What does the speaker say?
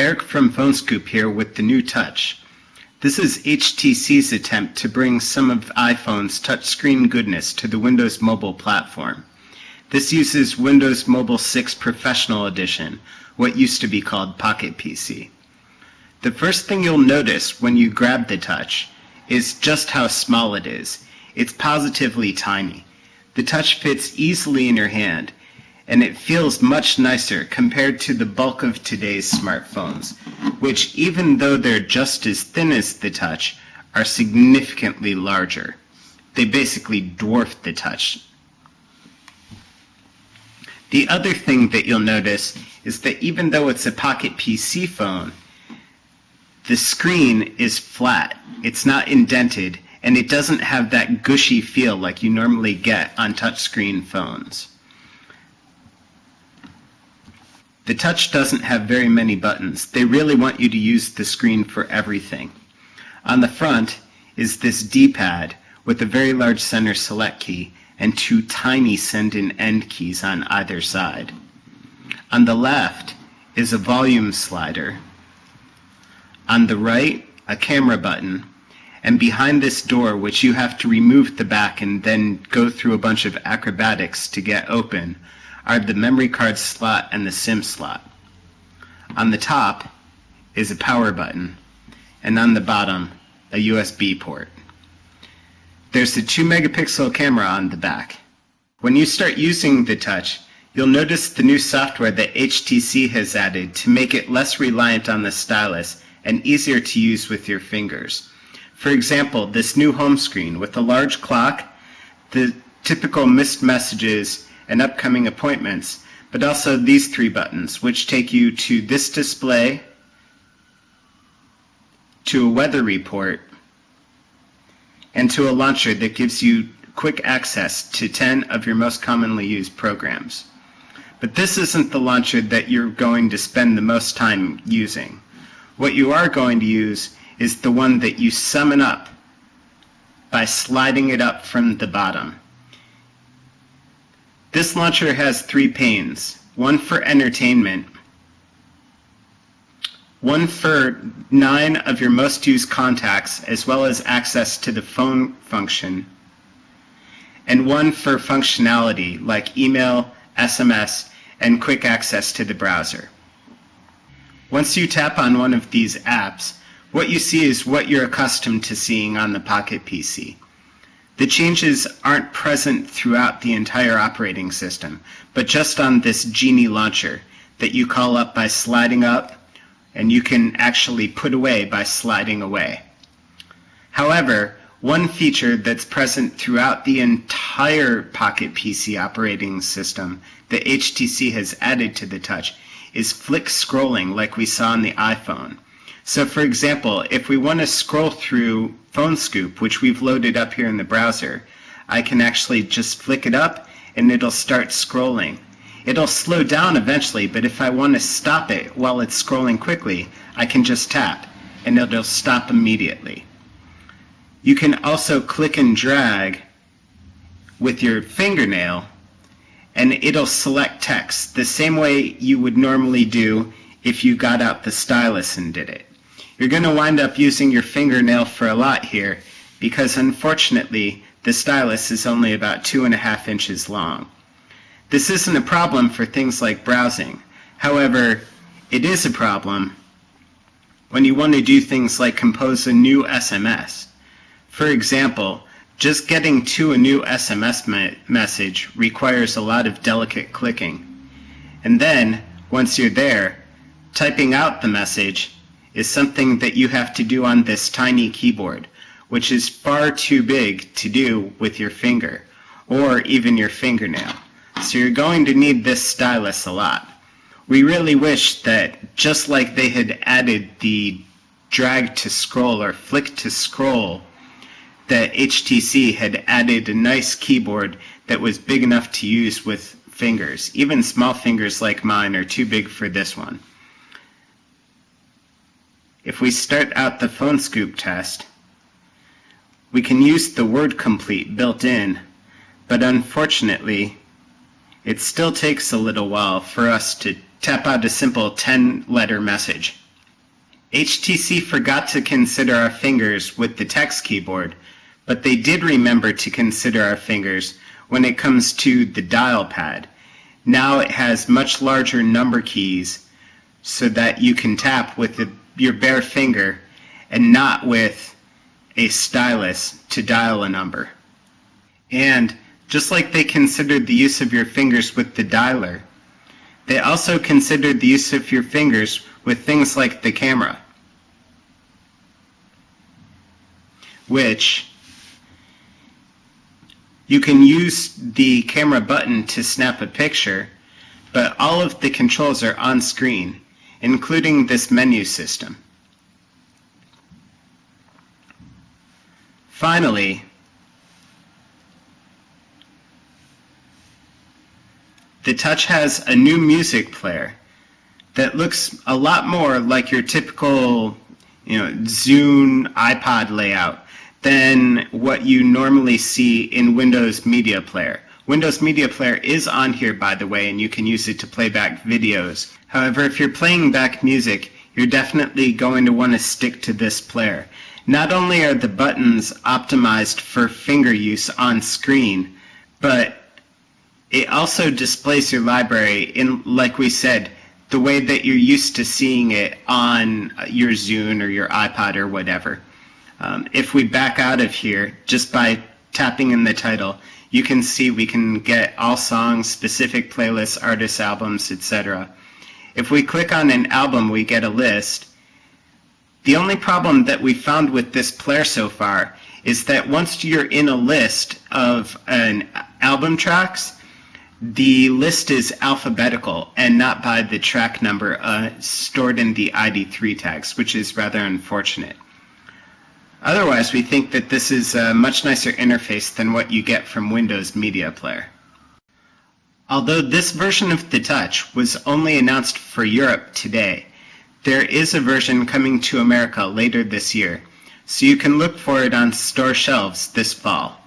Eric from PhoneScoop here with the new Touch. This is HTC's attempt to bring some of iPhone's touchscreen goodness to the Windows Mobile platform. This uses Windows Mobile 6 Professional Edition, what used to be called Pocket PC. The first thing you'll notice when you grab the Touch is just how small it is. It's positively tiny. The Touch fits easily in your hand, and it feels much nicer compared to the bulk of today's smartphones, which, even though they're just as thin as the Touch, are significantly larger. They basically dwarf the Touch. The other thing that you'll notice is that even though it's a Pocket PC phone, the screen is flat. It's not indented, and it doesn't have that gushy feel like you normally get on touchscreen phones. The Touch doesn't have very many buttons. They really want you to use the screen for everything. On the front is this D-pad with a very large center select key and two tiny send and end keys on either side. On the left is a volume slider. On the right, a camera button. And behind this door, which you have to remove the back and then go through a bunch of acrobatics to get open, are the memory card slot and the SIM slot. On the top is a power button, and on the bottom, a USB port. There's a 2-megapixel camera on the back. When you start using the Touch, you'll notice the new software that HTC has added to make it less reliant on the stylus and easier to use with your fingers. For example, this new home screen with a large clock, the typical missed messages and upcoming appointments, but also these three buttons, which take you to this display, to a weather report, and to a launcher that gives you quick access to 10 of your most commonly used programs. But this isn't the launcher that you're going to spend the most time using. What you are going to use is the one that you summon up by sliding it up from the bottom. This launcher has 3 panes, one for entertainment, one for 9 of your most used contacts as well as access to the phone function, and one for functionality like email, SMS, and quick access to the browser. Once you tap on one of these apps, what you see is what you're accustomed to seeing on the Pocket PC. The changes aren't present throughout the entire operating system, but just on this Genie launcher that you call up by sliding up, and you can actually put away by sliding away. However, one feature that's present throughout the entire Pocket PC operating system that HTC has added to the Touch is flick scrolling like we saw on the iPhone. So for example, if we want to scroll through PhoneScoop, which we've loaded up here in the browser, I can actually just flick it up and it'll start scrolling. It'll slow down eventually, but if I want to stop it while it's scrolling quickly, I can just tap and it'll stop immediately. You can also click and drag with your fingernail and it'll select text the same way you would normally do if you got out the stylus and did it. You're going to wind up using your fingernail for a lot here because unfortunately the stylus is only about 2.5 inches long. This isn't a problem for things like browsing. However, it is a problem when you want to do things like compose a new SMS. For example, just getting to a new SMS message requires a lot of delicate clicking. And then, once you're there, typing out the message is something that you have to do on this tiny keyboard, which is far too big to do with your finger, or even your fingernail. So you're going to need this stylus a lot. We really wish that, just like they had added the drag to scroll or flick to scroll, that HTC had added a nice keyboard that was big enough to use with fingers. Even small fingers like mine are too big for this one. If we start out the PhoneScoop test, we can use the word complete built in, but unfortunately, it still takes a little while for us to tap out a simple 10-letter message. HTC forgot to consider our fingers with the text keyboard, but they did remember to consider our fingers when it comes to the dial pad. Now it has much larger number keys so that you can tap with your bare finger and not with a stylus to dial a number. And just like they considered the use of your fingers with the dialer, they also considered the use of your fingers with things like the camera, which you can use the camera button to snap a picture, but all of the controls are on screen, including this menu system. Finally, the Touch has a new music player that looks a lot more like your typical, Zune iPod layout than what you normally see in Windows Media Player. Windows Media Player is on here, by the way, and you can use it to play back videos. However, if you're playing back music, you're definitely going to want to stick to this player. Not only are the buttons optimized for finger use on screen, but it also displays your library in, like we said, the way that you're used to seeing it on your Zune or your iPod or whatever. If we back out of here, just by tapping in the title, you can see we can get all songs, specific playlists, artists, albums, etc. If we click on an album, we get a list. The only problem that we found with this player so far is that once you're in a list of an album tracks, the list is alphabetical and not by the track number stored in the ID3 tags, which is rather unfortunate. Otherwise, we think that this is a much nicer interface than what you get from Windows Media Player. Although this version of the Touch was only announced for Europe today, there is a version coming to America later this year, so you can look for it on store shelves this fall.